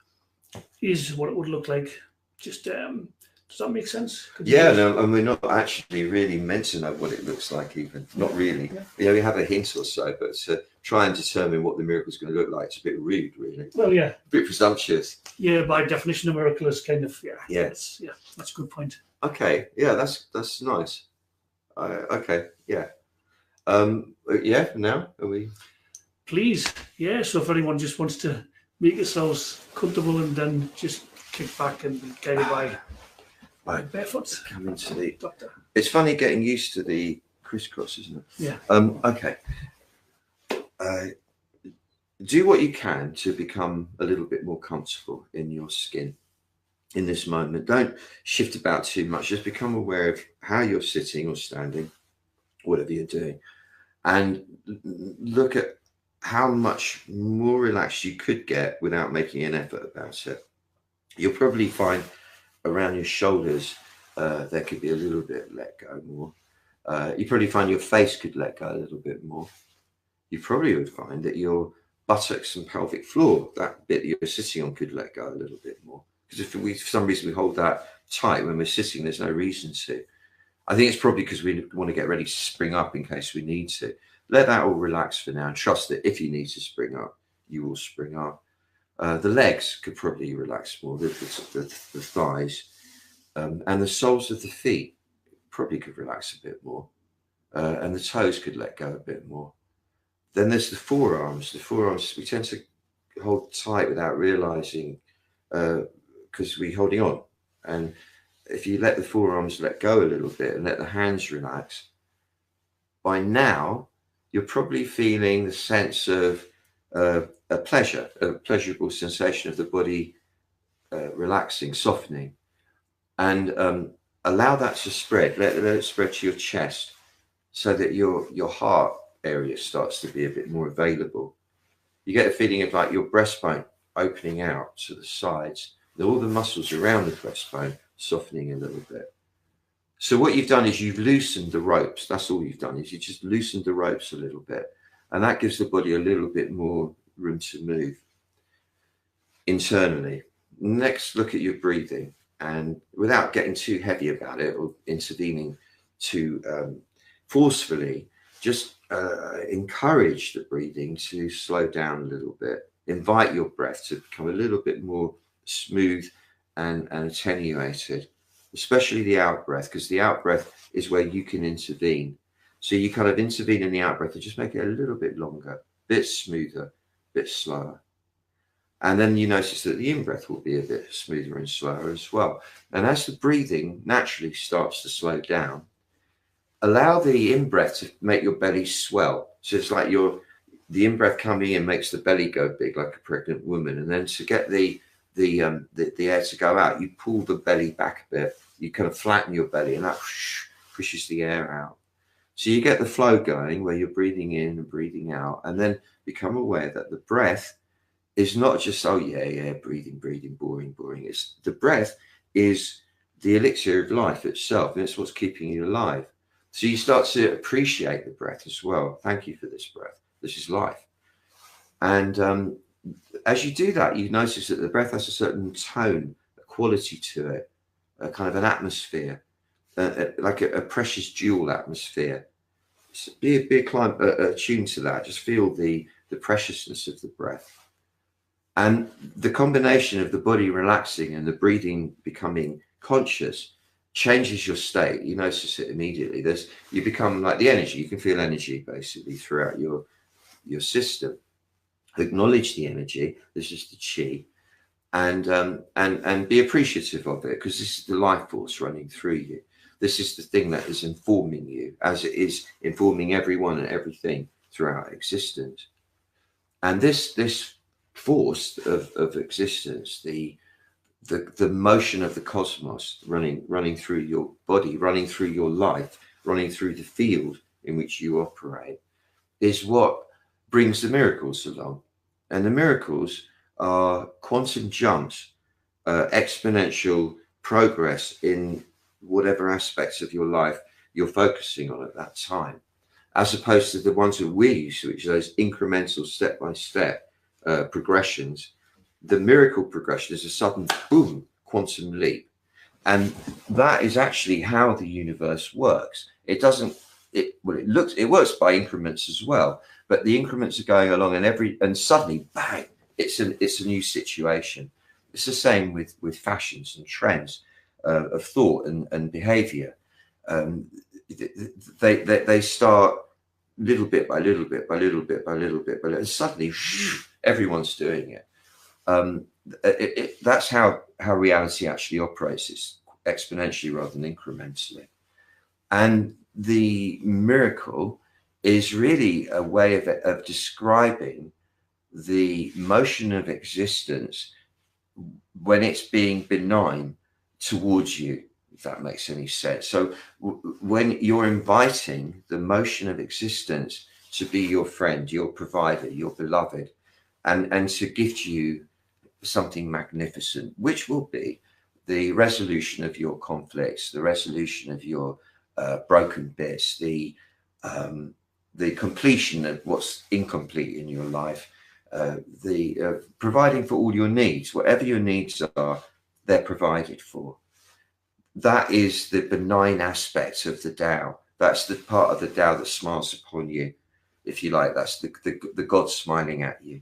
S1: is, what it would look like. Just does that make sense?
S2: Yeah, no, and we're not actually really meant to know what it looks like, even. Not really. Yeah. We have a hint or so, but to try and determine what the miracle is going to look like, it's a bit rude, really.
S1: Well, yeah.
S2: A bit presumptuous.
S1: Yeah, by definition, a miracle is kind of, that's a good point.
S2: Okay, yeah, that's nice. Okay, yeah. Now, are we?
S1: Please, yeah, so if anyone just wants to make yourselves comfortable and then just kick back and be guided by Barefoot
S2: Come into the.
S1: Doctor.
S2: It's funny getting used to the crisscross, isn't it?
S1: Yeah.
S2: Okay. Do what you can to become a little bit more comfortable in your skin in this moment. Don't shift about too much. Just become aware of how you're sitting or standing, whatever you're doing, and look at how much more relaxed you could get without making an effort about it. You'll probably find around your shoulders there could be a little bit let go more. You probably find your face could let go a little bit more. You probably would find that your buttocks and pelvic floor, that bit that you're sitting on, could let go a little bit more. Because if we, for some reason, we hold that tight when we're sitting, there's no reason to. I think it's probably because we want to get ready to spring up in case we need to. Let that all relax for now and trust that if you need to spring up, you will spring up. The legs could probably relax more, the thighs, and the soles of the feet probably could relax a bit more, and the toes could let go a bit more. Then there's the forearms. The forearms we tend to hold tight without realizing because we're holding on. And if you let the forearms let go a little bit and let the hands relax, by now you're probably feeling the sense of a pleasurable sensation of the body relaxing, softening, and allow that to spread. Let it spread to your chest so that your heart area starts to be a bit more available. You get a feeling of like your breastbone opening out to the sides, all the muscles around the breastbone softening a little bit. So what you've done is you've loosened the ropes. That's all you've done, is you just loosened the ropes a little bit, and that gives the body a little bit more room to move internally. Next, look at your breathing, and without getting too heavy about it or intervening too forcefully, just encourage the breathing to slow down a little bit. Invite your breath to become a little bit more smooth and attenuated, especially the out breath, because the out breath is where you can intervene. So you kind of intervene in the out breath and just make it a little bit longer, a bit smoother, a bit slower. And then you notice that the in breath will be a bit smoother and slower as well. And as the breathing naturally starts to slow down, allow the in breath to make your belly swell. So it's like the in breath coming in makes the belly go big like a pregnant woman, and then to get the air to go out, you pull the belly back a bit. You kind of flatten your belly, and that pushes the air out. So you get the flow going where you're breathing in and breathing out, and then become aware that the breath is not just, oh yeah, breathing, boring. It's the breath is the elixir of life itself, and it's what's keeping you alive. So you start to appreciate the breath as well. Thank you for this breath. This is life. And as you do that, you notice that the breath has a certain tone, a quality to it, a kind of an atmosphere, like a precious jewel atmosphere. So be attuned to that. Just feel the preciousness of the breath. And the combination of the body relaxing and the breathing becoming conscious changes your state. You notice it immediately. You become like the energy. You can feel energy basically throughout your system. Acknowledge the energy. This is the chi, and be appreciative of it, because this is the life force running through you. This is the thing that is informing you, as it is informing everyone and everything throughout existence. And this force of existence, the motion of the cosmos running through your body, running through your life, running through the field in which you operate, is what brings the miracles along. And the miracles are quantum jumps, exponential progress in whatever aspects of your life you're focusing on at that time, as opposed to the ones that we're used to, which are those incremental step-by-step progressions. The miracle progression is a sudden boom, quantum leap. And that is actually how the universe works. It works by increments as well, but the increments are going along, and suddenly bang, it's a new situation. It's the same with fashions and trends of thought and behavior. They start little bit by little bit, and suddenly everyone's doing it. That's how reality actually operates. It's exponentially rather than incrementally. And the miracle is really a way of describing the motion of existence when it's being benign towards you, if that makes any sense. So when you're inviting the motion of existence to be your friend, your provider, your beloved, and to gift you something magnificent, which will be the resolution of your conflicts, the resolution of your broken bits, the completion of what's incomplete in your life, the providing for all your needs, whatever your needs are, they're provided for. That is the benign aspect of the Tao. That's the part of the Tao that smiles upon you, if you like. That's the God smiling at you.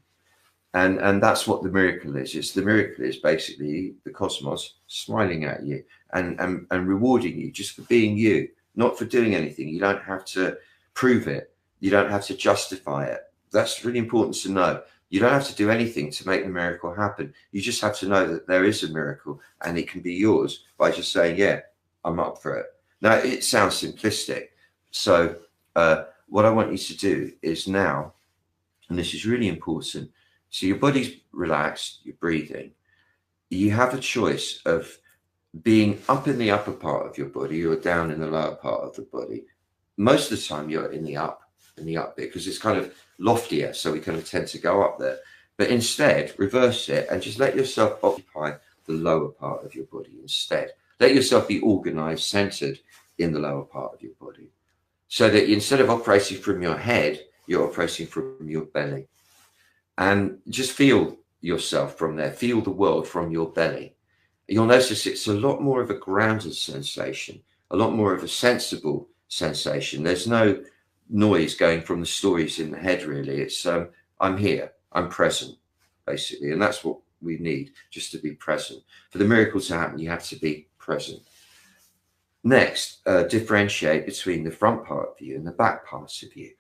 S2: And that's what the miracle is. It's the miracle is basically the cosmos smiling at you and rewarding you just for being you, not for doing anything. You don't have to prove it. You don't have to justify it. That's really important to know. You don't have to do anything to make the miracle happen. You just have to know that there is a miracle and it can be yours by just saying, yeah, I'm up for it. Now, it sounds simplistic. So what I want you to do is now, and this is really important, so your body's relaxed, you're breathing. You have a choice of being up in the upper part of your body or down in the lower part of the body. Most of the time you're in the up bit because it's kind of loftier, so we kind of tend to go up there. But instead, reverse it and just let yourself occupy the lower part of your body instead. Let yourself be organized, centered in the lower part of your body. So that instead of operating from your head, you're operating from your belly. And just feel yourself from there. Feel the world from your belly. You'll notice it's a lot more of a grounded sensation, a lot more of a sensible sensation. There's no noise going from the stories in the head, really. It's I'm here, I'm present, basically. And that's what we need, just to be present. For the miracle to happen, you have to be present. Next, differentiate between the front part of you and the back part of you.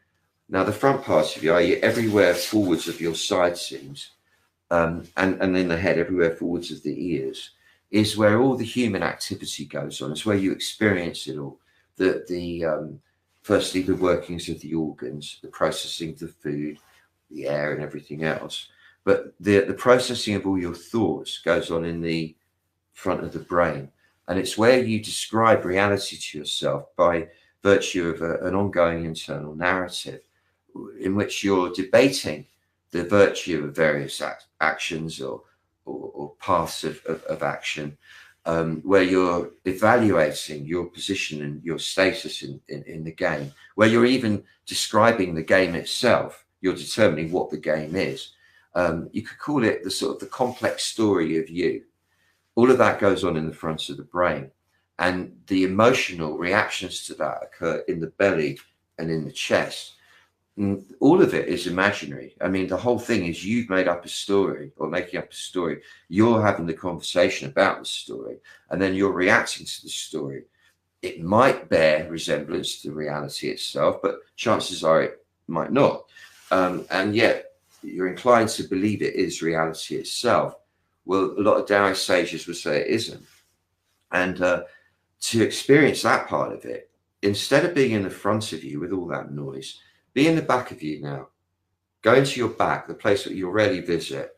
S2: Now, the front part of you, are you everywhere forwards of your side seams, and in the head, everywhere forwards of the ears, is where all the human activity goes on. It's where you experience it all. Firstly, the workings of the organs, the processing of the food, the air, and everything else. But the processing of all your thoughts goes on in the front of the brain, and it's where you describe reality to yourself by virtue of an ongoing internal narrative, in which you're debating the virtue of various actions or paths of action, where you're evaluating your position and your status in the game, where you're even describing the game itself. You're determining what the game is. You could call it the sort of the complex story of you. All of that goes on in the front of the brain, and the emotional reactions to that occur in the belly and in the chest. All of it is imaginary. I mean, the whole thing is you've made up a story or making up a story. You're having the conversation about the story, and then you're reacting to the story. It might bear resemblance to reality itself, but chances are it might not. And yet you're inclined to believe it is reality itself. Well, a lot of Taoist sages would say it isn't. And to experience that part of it, instead of being in the front of you with all that noise, be in the back of you now. Go into your back, the place that you rarely visit,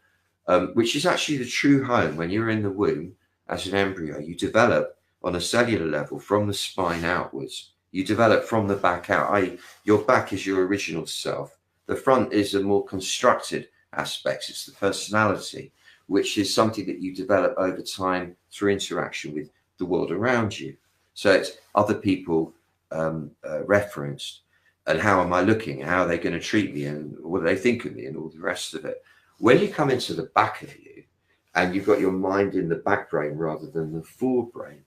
S2: which is actually the true home. When you're in the womb as an embryo, you develop on a cellular level from the spine outwards. You develop from the back out. Your back is your original self. The front is a more constructed aspect. It's the personality, which is something that you develop over time through interaction with the world around you. So it's other people referenced. And how am I looking? How are they going to treat me? And what do they think of me? And all the rest of it. When you come into the back of you and you've got your mind in the back brain rather than the forebrain,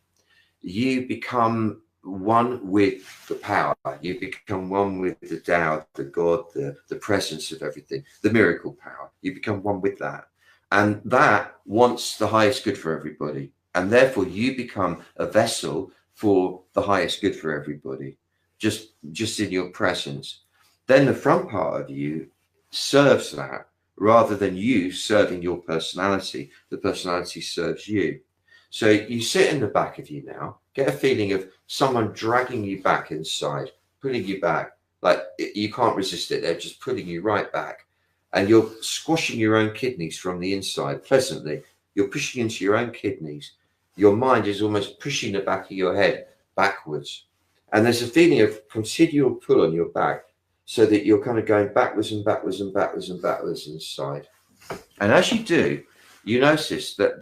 S2: you become one with the power. You become one with the Tao, the God, the presence of everything, the miracle power. You become one with that. And that wants the highest good for everybody. And therefore you become a vessel for the highest good for everybody. Just in your presence. Then the front part of you serves that rather than you serving your personality. The personality serves you. So you sit in the back of you now, get a feeling of someone dragging you back inside, pulling you back. Like you can't resist it. They're just pulling you right back. And you're squashing your own kidneys from the inside pleasantly. You're pushing into your own kidneys. Your mind is almost pushing the back of your head backwards. And there's a feeling of continual pull on your back so that you're kind of going backwards and backwards and backwards and backwards inside. And as you do, you notice that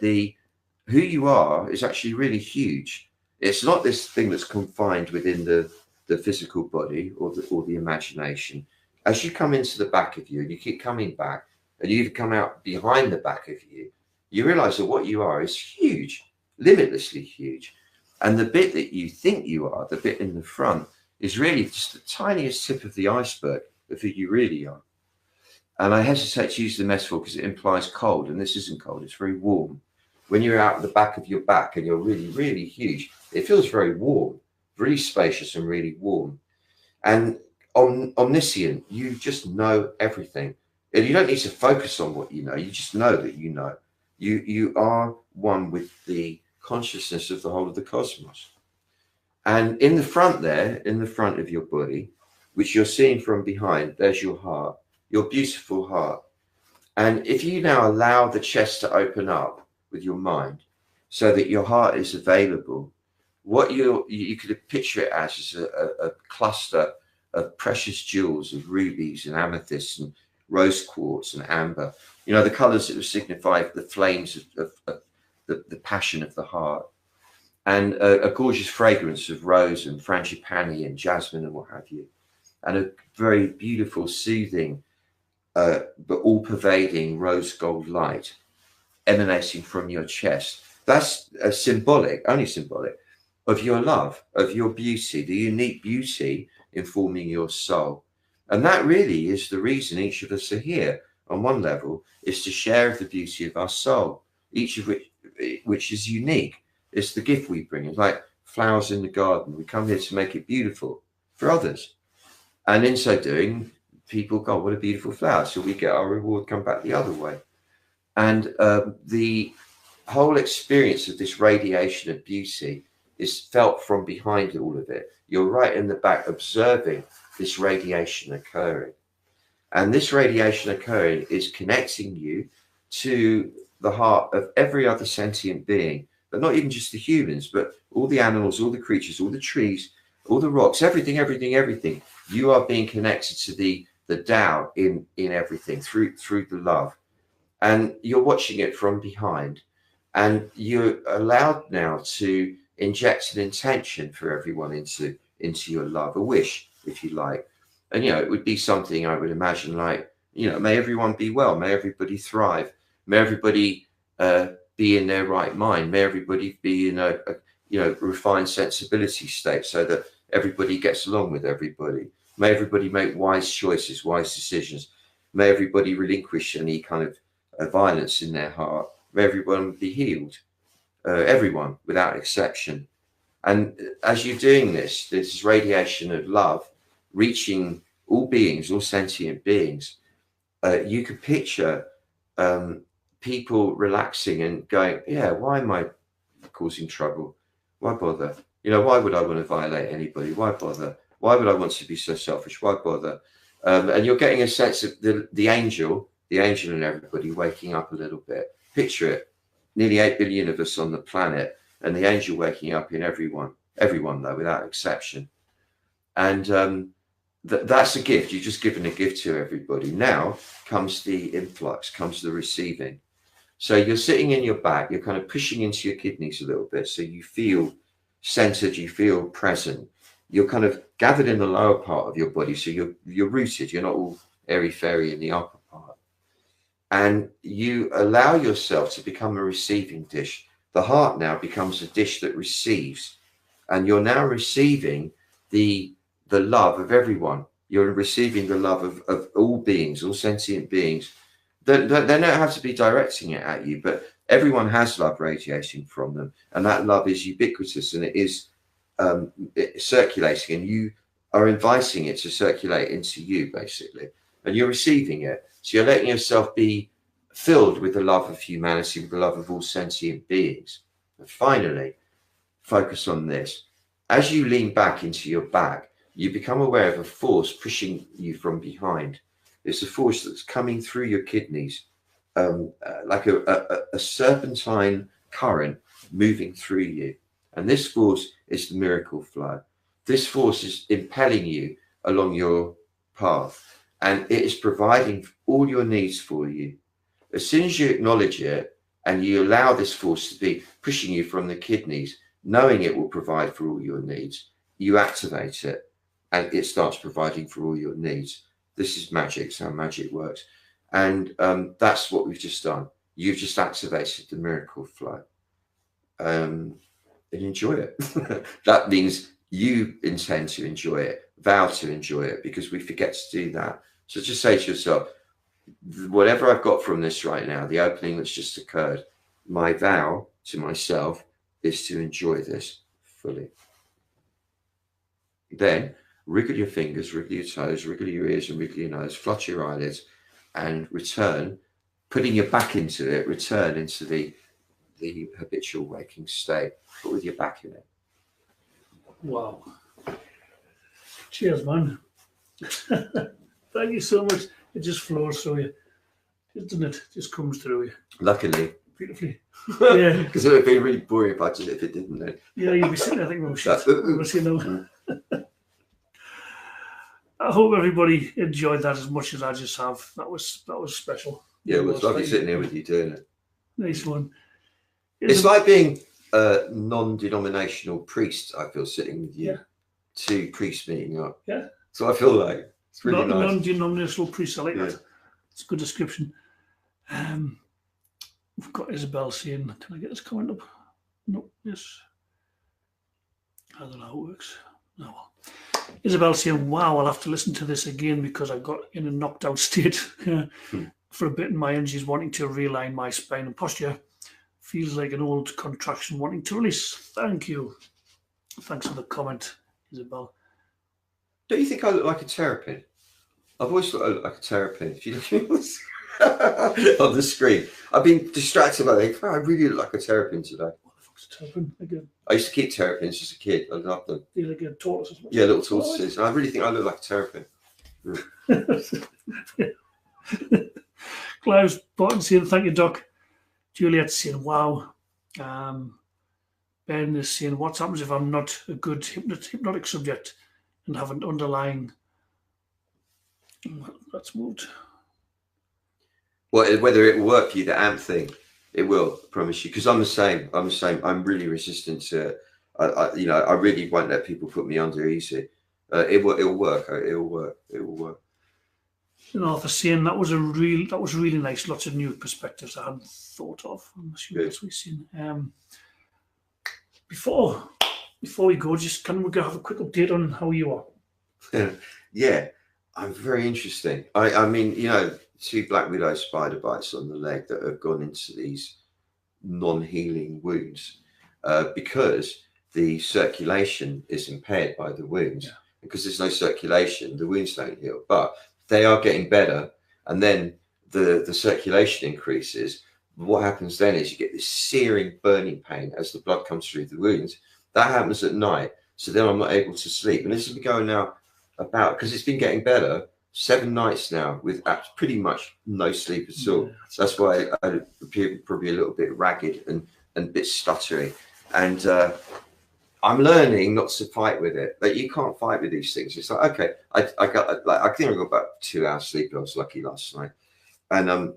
S2: who you are is actually really huge. It's not this thing that's confined within the physical body or the imagination. As you come into the back of you and you keep coming back and you even come out behind the back of you, you realize that what you are is huge, limitlessly huge. And the bit that you think you are, the bit in the front, is really just the tiniest tip of the iceberg of who you really are. And I hesitate to use the metaphor because it implies cold, and this isn't cold, it's very warm. When you're out the back of your back and you're really, really huge, it feels very warm, really spacious and really warm. And omniscient, you just know everything. And you don't need to focus on what you know, you just know that you know. You are one with the consciousness of the whole of the cosmos. And in the front there, in the front of your body, which you're seeing from behind, there's your heart, your beautiful heart. And if you now allow the chest to open up with your mind so that your heart is available, what you could picture it as is a cluster of precious jewels of rubies and amethysts and rose quartz and amber, you know, the colors that would signify the flames of the passion of the heart, and a gorgeous fragrance of rose and frangipani and jasmine and what have you, and a very beautiful, soothing, but all-pervading rose gold light emanating from your chest. That's symbolic, only symbolic, of your love, of your beauty, the unique beauty informing your soul. And that really is the reason each of us are here. On one level, is to share the beauty of our soul, each of which is unique. It's the gift we bring. It's like flowers in the garden. We come here to make it beautiful for others. And in so doing, people go, what a beautiful flower. So we get our reward come back the other way. And the whole experience of this radiation of beauty is felt from behind all of it. You're right in the back observing this radiation occurring. And this radiation occurring is connecting you to the heart of every other sentient being, but not even just the humans, but all the animals, all the creatures, all the trees, all the rocks, everything. You are being connected to the Tao in everything through the love. And you're watching it from behind. And you're allowed now to inject an intention for everyone into your love, a wish, if you like. And, you know, it would be something I would imagine like, you know, may everyone be well, may everybody thrive, may everybody be in their right mind, may everybody be in a refined sensibility state so that everybody gets along with everybody. May everybody make wise choices, wise decisions. May everybody relinquish any kind of violence in their heart. May everyone be healed, everyone without exception. And as you're doing this radiation of love reaching all beings, all sentient beings, you could picture people relaxing and going, yeah, why am I causing trouble? Why bother? You know, why would I want to violate anybody? Why bother? Why would I want to be so selfish? Why bother? And you're getting a sense of the angel and everybody waking up a little bit. Picture it, nearly 8 billion of us on the planet, and the angel waking up in everyone though, without exception. And that's a gift. You've just given a gift to everybody. Now comes the influx, comes the receiving. So you're sitting in your back, you're kind of pushing into your kidneys a little bit, so you feel centered, you feel present. You're kind of gathered in the lower part of your body, so you're rooted, you're not all airy-fairy in the upper part. And you allow yourself to become a receiving dish. The heart now becomes a dish that receives, and you're now receiving the love of everyone. You're receiving the love of all beings, all sentient beings. They don't have to be directing it at you, but everyone has love radiating from them, and that love is ubiquitous, and it is circulating, and you are inviting it to circulate into you, basically, and you're receiving it. So you're letting yourself be filled with the love of humanity, with the love of all sentient beings. And finally, focus on this. As you lean back into your back, you become aware of a force pushing you from behind. It's a force that's coming through your kidneys, like a serpentine current moving through you. And this force is the miracle flow. This force is impelling you along your path, and it is providing all your needs for you. As soon as you acknowledge it and you allow this force to be pushing you from the kidneys, knowing it will provide for all your needs, you activate it and it starts providing for all your needs. This is magic. It's how magic works. And that's what we've just done. You've just activated the miracle flow. And enjoy it. That means you intend to enjoy it, vow to enjoy it, because we forget to do that. So just say to yourself, whatever I've got from this right now, the opening that's just occurred, my vow to myself is to enjoy this fully. Then wriggle your fingers, wriggle your toes, wriggle your ears and wriggle your nose, flutter your eyelids, and return, putting your back into it, return into the habitual waking state, but with your back in it.
S1: Wow. Cheers, man. Thank you so much. It just flows through you, doesn't it? Just comes through you.
S2: Luckily.
S1: Beautifully. Yeah.
S2: Because it would be really boring if I did it if it didn't. Then.
S1: Yeah, you'd be sitting there thinking, oh shit. I hope everybody enjoyed that as much as I just have. That was special.
S2: Yeah, it was lovely sitting here with you doing it.
S1: Nice one.
S2: It's like being a non-denominational priest, I feel, sitting with you.
S1: Yeah.
S2: Two priests meeting up.
S1: Yeah.
S2: So I feel like it's really nice.
S1: Non-denominational priest, I like that. It's a good description. We've got Isabel saying, can I get this comment up? No, yes. I don't know how it works. No. Isabel saying, wow, I'll have to listen to this again because I got in a knocked out state for a bit and my energy is wanting to realign my spine and posture. Feels like an old contraction wanting to release. Thank you. Thanks for the comment, Isabel.
S2: Don't you think I look like a terrapin? I've always thought I look like a terrapin. If you look at me on the screen, I've been distracted by it. I really look like a terrapin today.
S1: What the fuck's a terrapin again?
S2: I used to keep terrapins as a kid. I loved them.
S1: They're like a tortoise.
S2: Yeah, little tortoises. And I really think I look like a terrapin.
S1: Clive's Barton saying, thank you, Doc. Juliet's saying, wow. Ben is saying, what happens if I'm not a good hypnotic subject and have an underlying... That's moved.
S2: Well, whether it will work for you, the AMP thing, it will, I promise you. Because I'm the same. I'm really resistant to it. I really won't let people put me under easy. It'll work. It'll work. It will work.
S1: And Arthur saying that was really nice. Lots of new perspectives I hadn't thought of. I'm sure that's what we've seen. Before we go, just can we have a quick update on how you are?
S2: Yeah, I'm very interesting. I mean, 2 black widow spider bites on the leg that have gone into these non-healing wounds because the circulation is impaired by the wounds. Yeah. Because there's no circulation, the wounds don't heal. But they are getting better, and then the circulation increases. What happens then is you get this searing, burning pain as the blood comes through the wounds. That happens at night, so then I'm not able to sleep. And this has been going now about, because it's been getting better, 7 nights now with pretty much no sleep at all. Yeah. So that's why I appear probably a little bit ragged and a bit stuttery. And I'm learning not to fight with it. Like, you can't fight with these things. It's like, okay, I think I got about 2 hours sleep. I was lucky last night. And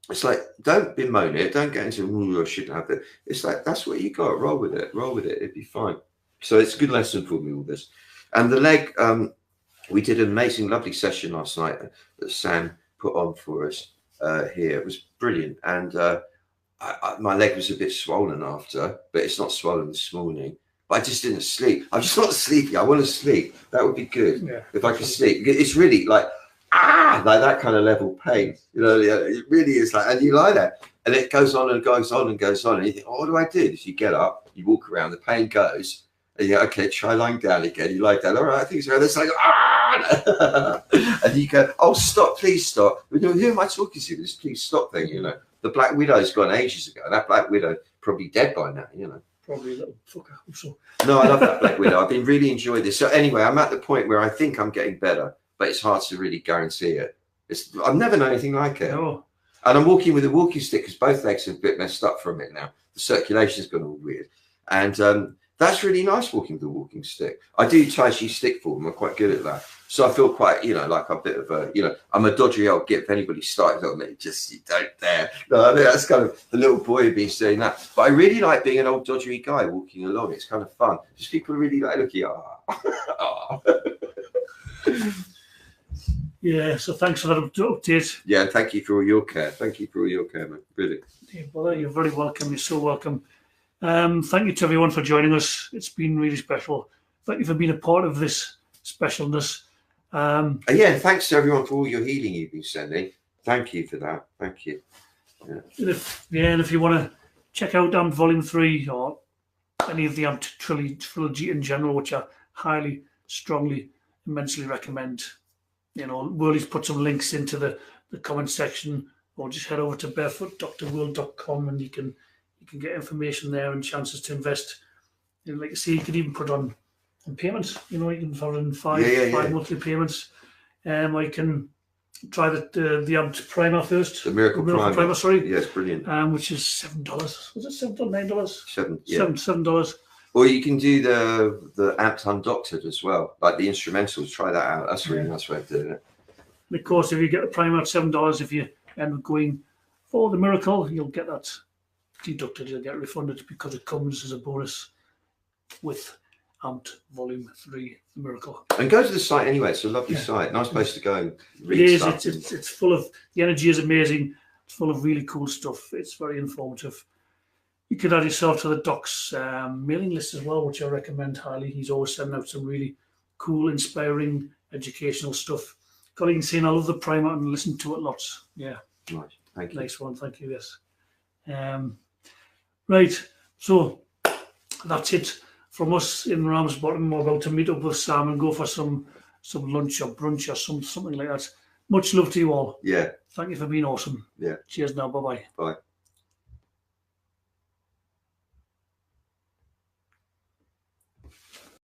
S2: it's like, don't bemoan it. Don't get into, oh, I shouldn't have it. It's like, that's what you got. Roll with it. Roll with it. It'd be fine. So it's a good lesson for me, all this. And the leg, we did an amazing, lovely session last night that Sam put on for us here. It was brilliant. And my leg was a bit swollen after, but it's not swollen this morning. But I just didn't sleep. I'm just not sleepy. I want to sleep. That would be good if I could sleep. It's really like that kind of level pain. It really is like, and you lie there, and it goes on and goes on and goes on, and you think, oh, what do I do? So you get up, you walk around, the pain goes, and you go, okay, try lying down again. You lie down. All right, I think so. It's like and you go, oh, stop, please stop. Who am I talking to? This please stop thing, you know. The Black Widow's gone ages ago. That Black Widow probably dead by now, you know.
S1: Probably a little fucker. So.
S2: No, I love that Black Widow. I've been really enjoying this. So anyway, I'm at the point where I think I'm getting better, but it's hard to really guarantee it. I've never known anything like it.
S1: No.
S2: And I'm walking with a walking stick because both legs are a bit messed up from it now. The circulation's gone all weird. And that's really nice walking with a walking stick. I do Tai Chi stick form. I'm quite good at that. So I feel quite, you know, like a bit of a, you know, I'm a dodgy old git. If anybody started on me, just you don't dare. No, I mean, that's kind of the little boy being saying that. But I really like being an old dodgy guy walking along. It's kind of fun. Just people really like looking at.
S1: Yeah, so thanks for that update.
S2: Yeah, and thank you for all your care. Thank you for all your care, man. Really.
S1: Yeah, well, you're very welcome. You're so welcome. Thank you to everyone for joining us. It's been really special. Thank you for being a part of this specialness.
S2: And yeah, thanks to everyone for all your healing you've been sending. Thank you for that. Thank you. Yeah.
S1: And if you want to check out AMPED Volume 3 or any of the AMPED trilogy in general, which I highly, strongly, immensely recommend, you know, Worley's put some links into the comment section, or just head over to barefootdoctorworld.com and you can get information there and chances to invest. You know, like I say, you could even put on payments. You know, you can put in five monthly payments. I can try the AMPED primer first.
S2: The Miracle
S1: Primer, sorry.
S2: Yes, brilliant.
S1: Which is $7. Was it $7 or $9?
S2: $7. Or you can do the AMPED Undoctored as well, like the instrumentals. Try that out. That's really nice way of doing it.
S1: And of course, if you get the primer at $7, if you end up going for the Miracle, you'll get that deducted. You'll get refunded because it comes as a bonus with AMPED Volume 3, The Miracle.
S2: And go to the site anyway. It's a lovely site. Nice place to go and read
S1: it is.
S2: stuff.
S1: It's full of, the energy is amazing. It's full of really cool stuff. It's very informative. You could add yourself to the Doc's mailing list as well, which I recommend highly. He's always sending out some really cool, inspiring, educational stuff. Colleen saying, I love the primer and listen to it lots. Yeah.
S2: Nice. Thank you.
S1: Nice one. Thank you. Yes. Right. So that's it from us in Ramsbottom. We're about to meet up with Sam and go for some lunch or brunch or something like that. Much love to you all.
S2: Yeah.
S1: Thank you for being awesome.
S2: Yeah.
S1: Cheers now. Bye-bye.
S2: Bye.